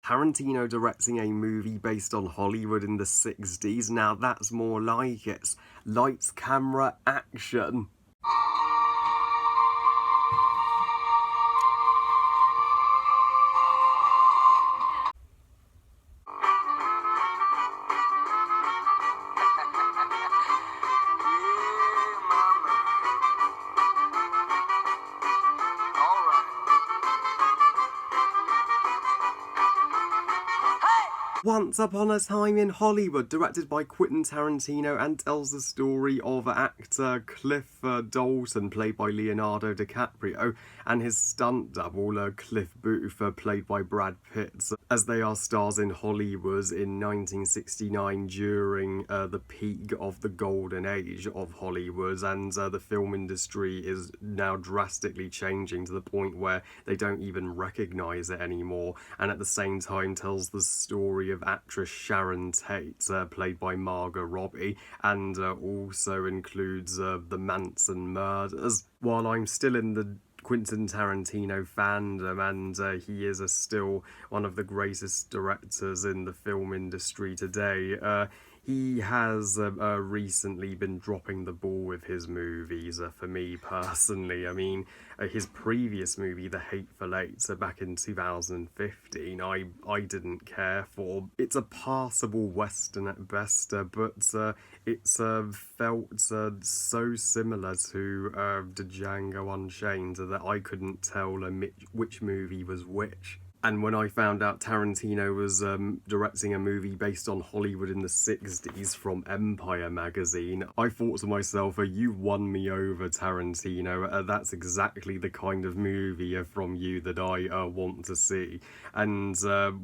Tarantino directing a movie based on Hollywood in the 60s, now that's more like it. Lights, camera, action. Once Upon a Time in Hollywood, directed by Quentin Tarantino and tells the story of actor Cliff Dalton, played by Leonardo DiCaprio, and his stunt double, Cliff Booth, played by Brad Pitt, as they are stars in Hollywood in 1969 during the peak of the golden age of Hollywood, and the film industry is now drastically changing to the point where they don't even recognise it anymore, and at the same time tells the story of actress Sharon Tate, played by Margot Robbie, and also includes the Manson murders. While I'm still in the Quentin Tarantino fandom, and he is still one of the greatest directors in the film industry today, he has recently been dropping the ball with his movies, for me personally. I mean, his previous movie, The Hateful Eight, back in 2015, I didn't care for. It's a passable western at best, but it's felt so similar to Django Unchained that I couldn't tell which movie was which. And when I found out Tarantino was directing a movie based on Hollywood in the 60s from Empire magazine, I thought to myself, you won me over, Tarantino. That's exactly the kind of movie from you that I want to see. And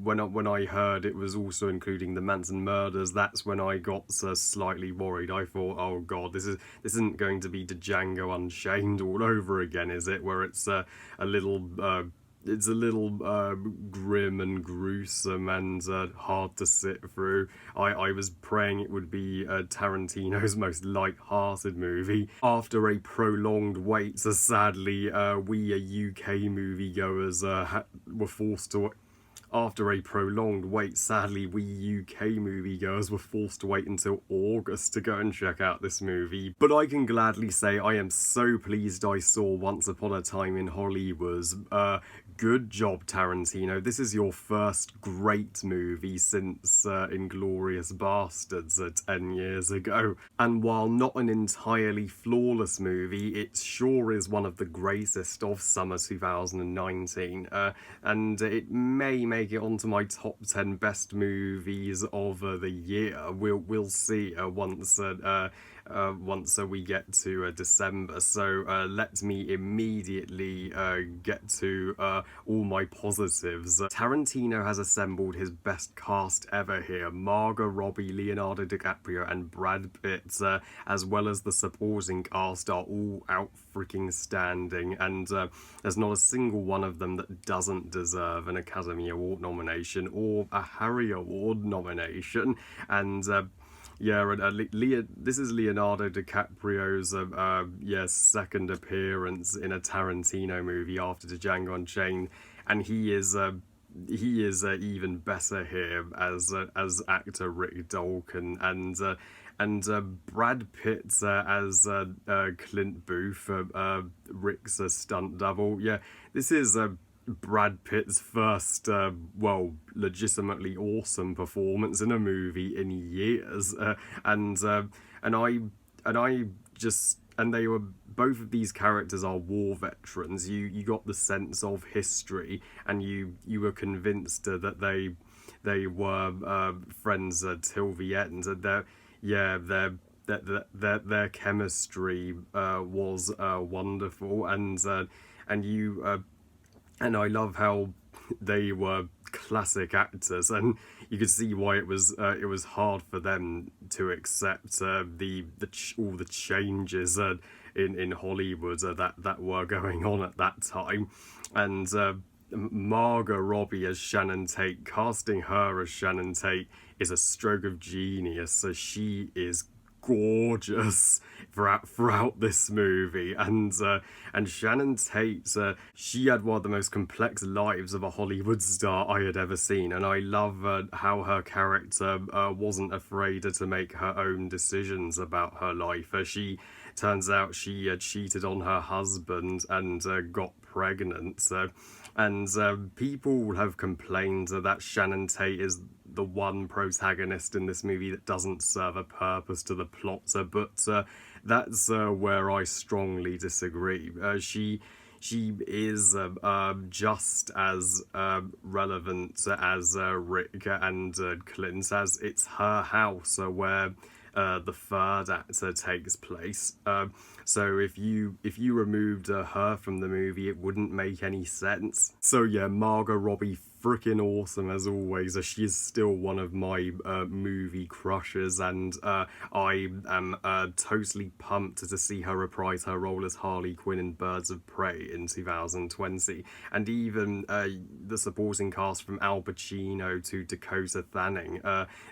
when I heard it was also including the Manson murders, that's when I got slightly worried. I thought, oh god, this isn't going to be Django Unchained all over again, is it? Where it's a little grim and gruesome and hard to sit through. I was praying it would be Tarantino's most light-hearted movie. After a prolonged wait, so sadly, we UK moviegoers were forced to... After a prolonged wait, sadly, we UK moviegoers were forced to wait until August to go and check out this movie. But I can gladly say I am so pleased I saw Once Upon a Time in Hollywood. Good job, Tarantino. This is your first great movie since Inglorious Bastards 10 years ago. And while not an entirely flawless movie, it sure is one of the greatest of summer 2019. And it may make it onto my top 10 best movies of the year. We'll see once we get to December. So let me immediately get to all my positives. Tarantino has assembled his best cast ever here. Margot Robbie, Leonardo DiCaprio, and Brad Pitt, as well as the supporting cast, are all out freaking standing, and there's not a single one of them that doesn't deserve an Academy Award nomination or a Harry Award nomination. And this is Leonardo DiCaprio's second appearance in a Tarantino movie after Django Unchained, and he is even better here as actor Rick Dalton, and Brad Pitt as Clint Booth, Rick's stunt double. Yeah, this is Brad Pitt's first, legitimately awesome performance in a movie in years, and they were, both of these characters are war veterans. You got the sense of history, and you were convinced that they were friends till the end. Their chemistry was wonderful, and I love how they were classic actors, and you could see why it was hard for them to accept all the changes in Hollywood that were going on at that time. And Margot Robbie as Shannon Tate, casting her as Shannon Tate is a stroke of genius. So she is gorgeous throughout this movie, and Shannon Tate, she had one of the most complex lives of a Hollywood star I had ever seen, and I love how her character wasn't afraid to make her own decisions about her life. She turns out she cheated on her husband and got pregnant. And people have complained that Shannon Tate is the one protagonist in this movie that doesn't serve a purpose to the plot, but that's where I strongly disagree. She is just as relevant as Rick and Clint, as it's her house where the third act takes place. So if you removed her from the movie, it wouldn't make any sense. So yeah, Margot Robbie, freaking awesome as always. She is still one of my movie crushes, and I am totally pumped to see her reprise her role as Harley Quinn in Birds of Prey in 2020. And even the supporting cast from Al Pacino to Dakota Fanning,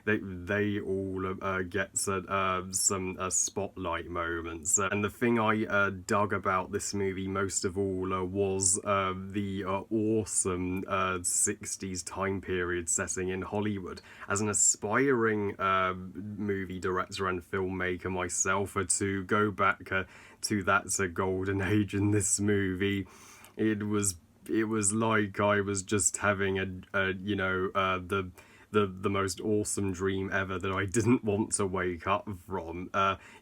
they all get some spotlight moments. And the thing I dug about this movie most of all was the awesome 60s time period setting in Hollywood. As an aspiring movie director and filmmaker myself, to go back to that golden age in this movie, it was like I was just having the most awesome dream ever that I didn't want to wake up from.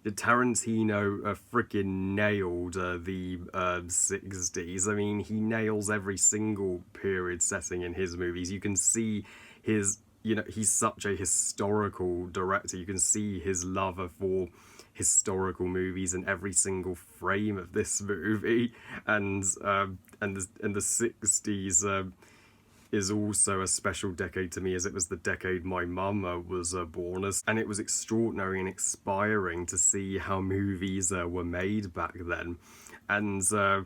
Tarantino freaking nailed the 60s. I mean, he nails every single period setting in his movies. You can see his, he's such a historical director. You can see his love for historical movies in every single frame of this movie, and the 60s is also a special decade to me, as it was the decade my mum was born, and it was extraordinary and inspiring to see how movies were made back then. And the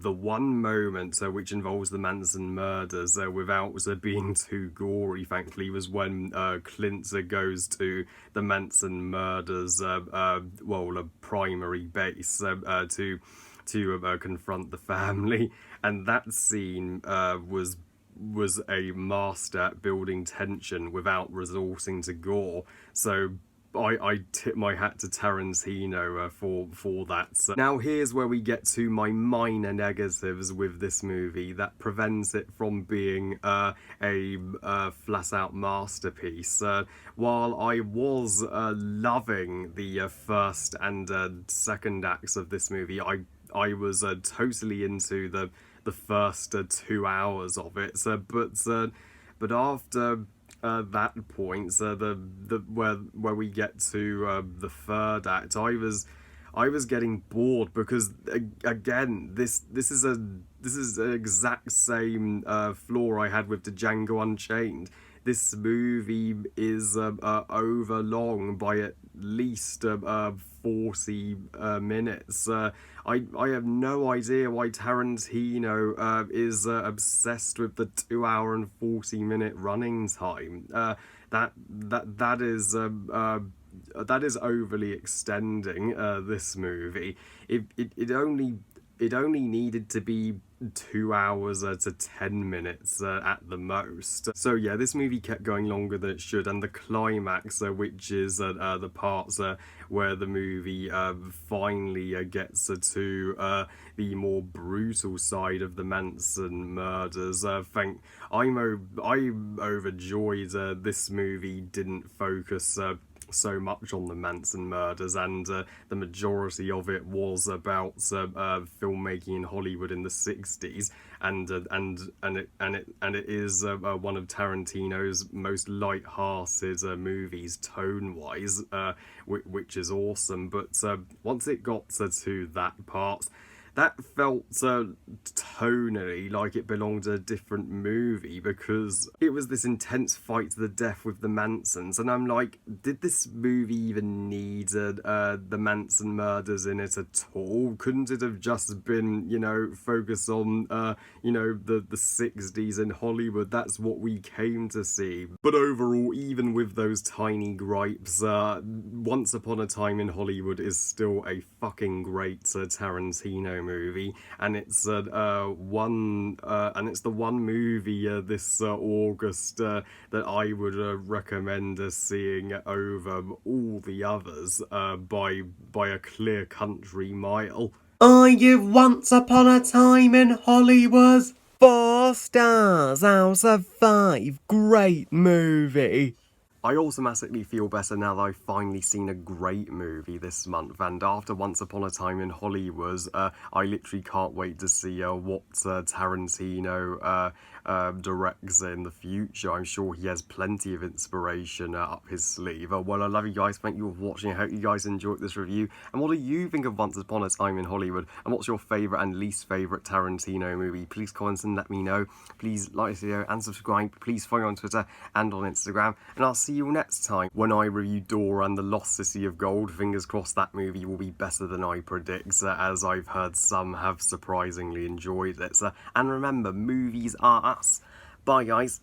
one moment which involves the Manson murders without being too gory, thankfully, was when Clint goes to the Manson murders, a primary base to confront the family, and that scene was a master at building tension without resorting to gore. So I tip my hat to Tarantino for that. So now here's where we get to my minor negatives with this movie that prevents it from being a flat-out masterpiece. While I was loving the first and second acts of this movie, I was totally into the first 2 hours of it. But after that point, where we get to the third act, I was getting bored, because again, this is an exact same flaw I had with the Django Unchained. This movie is over long by at least 40 minutes. I have no idea why Tarantino is obsessed with the 2 hour and 40-minute running time. That is overly extending this movie. It only needed to be 2 hours to 10 minutes at the most. So yeah, this movie kept going longer than it should, and the climax, which is the parts where the movie finally gets to the more brutal side of the Manson murders. I'm overjoyed this movie didn't focus so much on the Manson murders, and the majority of it was about filmmaking in Hollywood in the 60s, and it is one of Tarantino's most light-hearted movies tone-wise, which is awesome. But once it got to that part, that felt tonally like it belonged to a different movie, because it was this intense fight to the death with the Mansons, and I'm like, did this movie even need the Manson murders in it at all? Couldn't it have just been, focused on, the 60s in Hollywood? That's what we came to see. But overall, even with those tiny gripes, Once Upon a Time in Hollywood is still a fucking great Tarantino movie, and it's the one movie this August that I would recommend seeing over all the others by a clear country mile. I give Once Upon a Time in Hollywood 4 stars out of 5. Great movie. I automatically feel better now that I've finally seen a great movie this month, and after Once Upon a Time in Hollywood, I literally can't wait to see what Tarantino directs in the future. I'm sure he has plenty of inspiration up his sleeve. Well, I love you guys, thank you for watching, I hope you guys enjoyed this review, and what do you think of Once Upon a Time in Hollywood, and what's your favourite and least favourite Tarantino movie? Please comment and let me know. Please like this video and subscribe. Please follow me on Twitter and on Instagram, and I'll see you all next time when I review Dora and the Lost City of Gold. Fingers crossed that movie will be better than I predict, as I've heard some have surprisingly enjoyed it. And remember, movies are us. Bye guys.